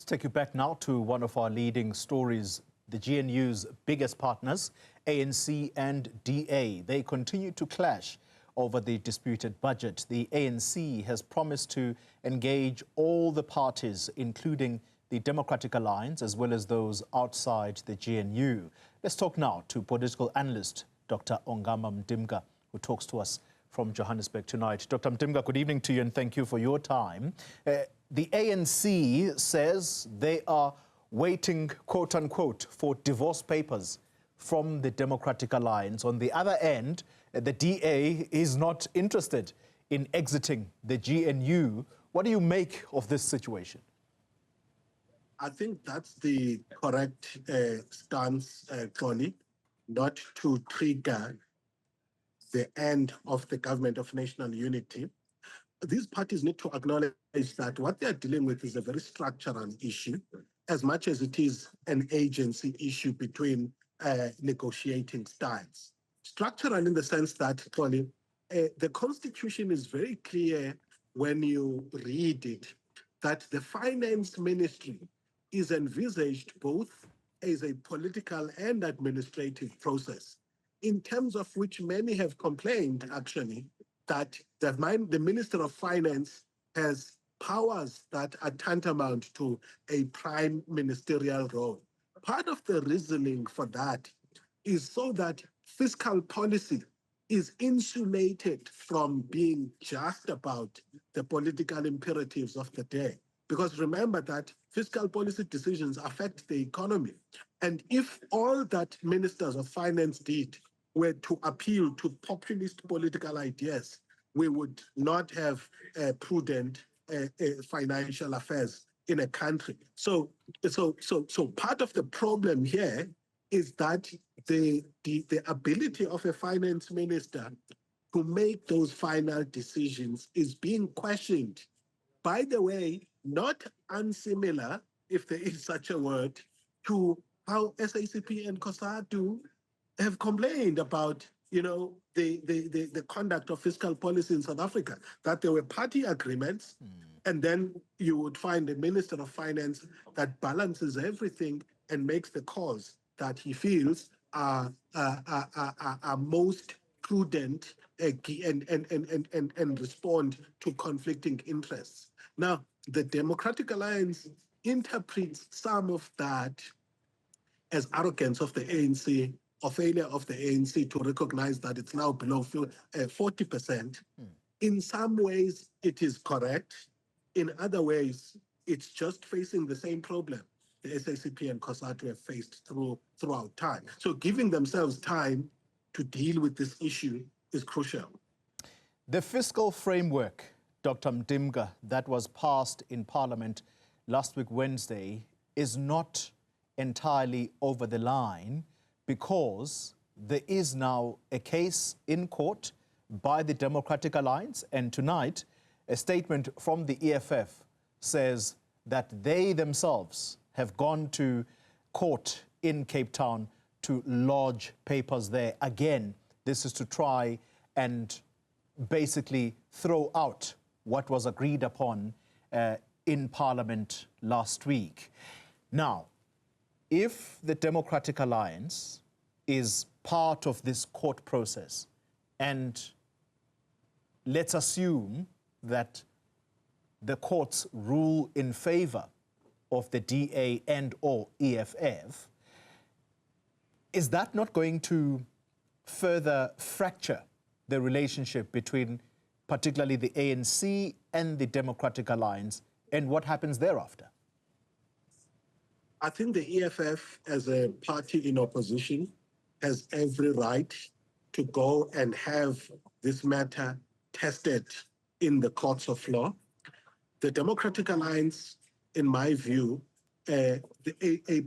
Take you back now to one of our leading stories. The GNU's biggest partners, ANC and DA, they continue to clash over the disputed budget. The ANC has promised to engage all the parties, including the Democratic Alliance, as well as those outside the GNU. Let's talk now to political analyst Dr Ongama Mtimka, who talks to us from Johannesburg tonight. Dr Mtimka, good evening to you and thank you for your time. The ANC says they are waiting, quote unquote, for divorce papers from the Democratic Alliance. On the other end, the DA is not interested in exiting the GNU. What do you make of this situation? I think that's the correct stance, Tony, not to trigger the end of the government of national unity. These parties need to acknowledge that what they're dealing with is a very structural issue, as much as it is an agency issue between negotiating styles. Structural in the sense that, Tony, the Constitution is very clear when you read it, that the finance ministry is envisaged both as a political and administrative process, in terms of which many have complained, actually, that the Minister of Finance has powers that are tantamount to a prime ministerial role. Part of the reasoning for that is so that fiscal policy is insulated from being just about the political imperatives of the day. Because remember that fiscal policy decisions affect the economy. And if all that ministers of finance did were to appeal to populist political ideas, we would not have prudent financial affairs in a country. So part of the problem here is that the ability of a finance minister to make those final decisions is being questioned. By the way, not unsimilar, if there is such a word, to how SACP and COSATU have complained about, the conduct of fiscal policy in South Africa, that there were party agreements, and then you would find a Minister of Finance that balances everything and makes the calls that he feels are most prudent and respond to conflicting interests. Now, the Democratic Alliance interprets some of that as arrogance of the ANC, or failure of the ANC to recognize that it's now below 40%. In some ways, it is correct. In other ways, it's just facing the same problem the SACP and COSATU have faced throughout time. So giving themselves time to deal with this issue is crucial. The fiscal framework, Dr. Mtimka, that was passed in Parliament last week Wednesday is not entirely over the line, because there is now a case in court by the Democratic Alliance, and tonight a statement from the EFF says that they themselves have gone to court in Cape Town to lodge papers there. Again, this is to try and basically throw out what was agreed upon in Parliament last week. Now, if the Democratic Alliance is part of this court process, and let's assume that the courts rule in favor of the DA and or EFF, is that not going to further fracture the relationship between particularly the ANC and the Democratic Alliance, and what happens thereafter? I think the EFF, as a party in opposition, has every right to go and have this matter tested in the courts of law. The Democratic Alliance, in my view, a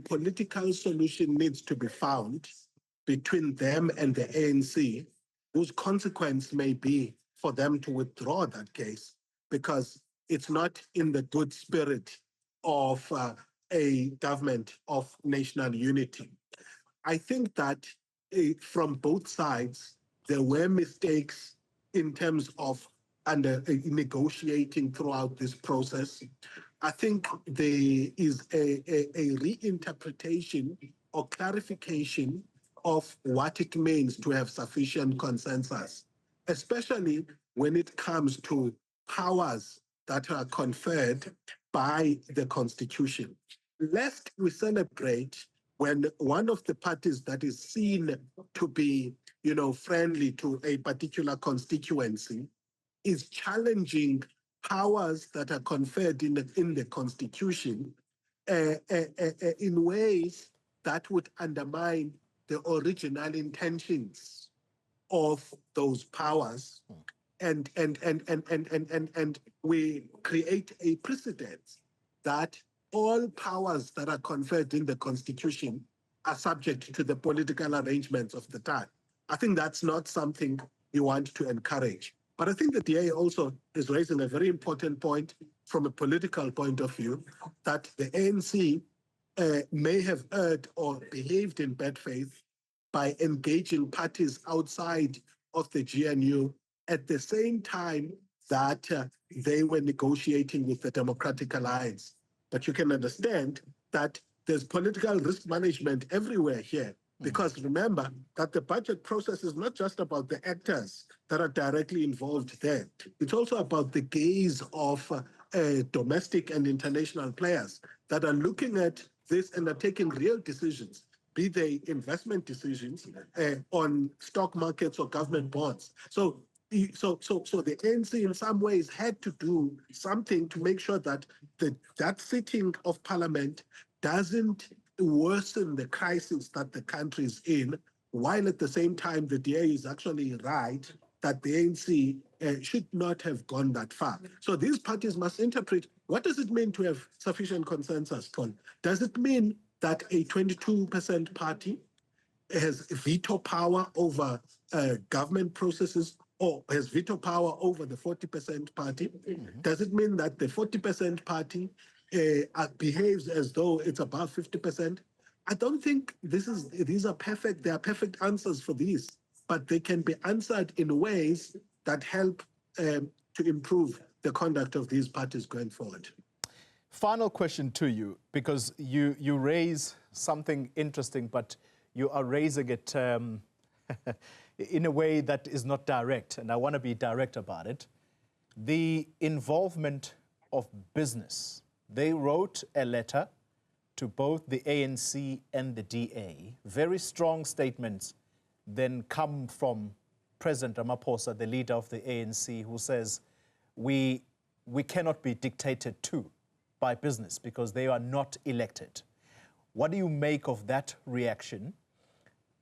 political solution needs to be found between them and the ANC, whose consequence may be for them to withdraw that case, because it's not in the good spirit of a government of national unity. I think that from both sides, there were mistakes in terms of negotiating throughout this process. I think there is a reinterpretation or clarification of what it means to have sufficient consensus, especially when it comes to powers that are conferred by the Constitution. Lest we celebrate when one of the parties that is seen to be, friendly to a particular constituency is challenging powers that are conferred in the Constitution in ways that would undermine the original intentions of those powers. And we create a precedent that all powers that are conferred in the Constitution are subject to the political arrangements of the time. I think that's not something you want to encourage. But I think the DA also is raising a very important point from a political point of view, that the ANC may have erred or behaved in bad faith by engaging parties outside of the GNU at the same time that they were negotiating with the Democratic Alliance. But you can understand that there's political risk management everywhere here. Because remember that the budget process is not just about the actors that are directly involved there. It's also about the gaze of domestic and international players that are looking at this and are taking real decisions, be they investment decisions on stock markets or government bonds. So the ANC in some ways had to do something to make sure that that sitting of parliament doesn't worsen the crisis that the country is in, while at the same time the DA is actually right that the ANC should not have gone that far. So these parties must interpret, what does it mean to have sufficient consensus, Ton? Does it mean that a 22% party has veto power over government processes, or has veto power over the 40% party? Does it mean that the 40% party behaves as though it's above 50%? I don't think these are perfect. There are perfect answers for these, but they can be answered in ways that help to improve the conduct of these parties going forward. Final question to you, because you raise something interesting, but you are raising it in a way that is not direct, and I want to be direct about it. The involvement of business. They wrote a letter to both the ANC and the DA, very strong statements then come from President Ramaphosa, the leader of the ANC, who says, we cannot be dictated to by business because they are not elected. What do you make of that reaction,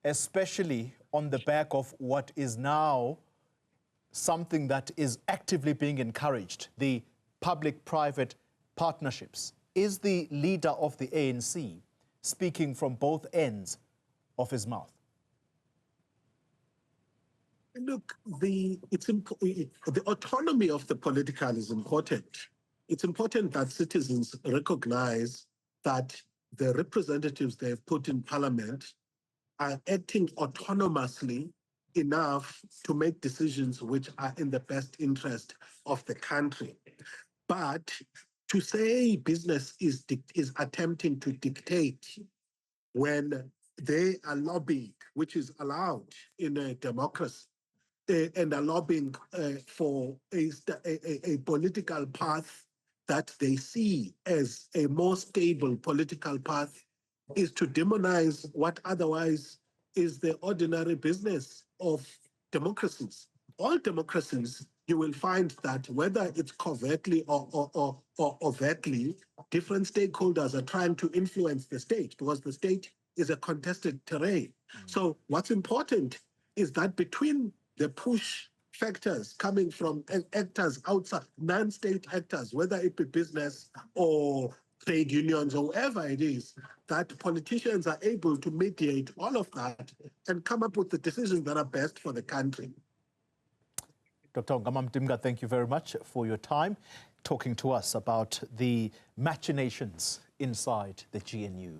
especially on the back of what is now something that is actively being encouraged, the public-private partnerships? Is the leader of the ANC speaking from both ends of his mouth? Look, the autonomy of the political is important. It's important that citizens recognize that the representatives they've put in parliament are acting autonomously enough to make decisions which are in the best interest of the country. But to say business is attempting to dictate when they are lobbying, which is allowed in a democracy, and are lobbying for a political path that they see as a more stable political path, is to demonize what otherwise is the ordinary business of democracies. All democracies, you will find that whether it's covertly or overtly, different stakeholders are trying to influence the state because the state is a contested terrain. So what's important is that between the push factors coming from actors outside, non-state actors, whether it be business or trade unions or whoever it is, that politicians are able to mediate all of that and come up with the decisions that are best for the country. Dr. Ongama Mtimka, thank you very much for your time talking to us about the machinations inside the GNU.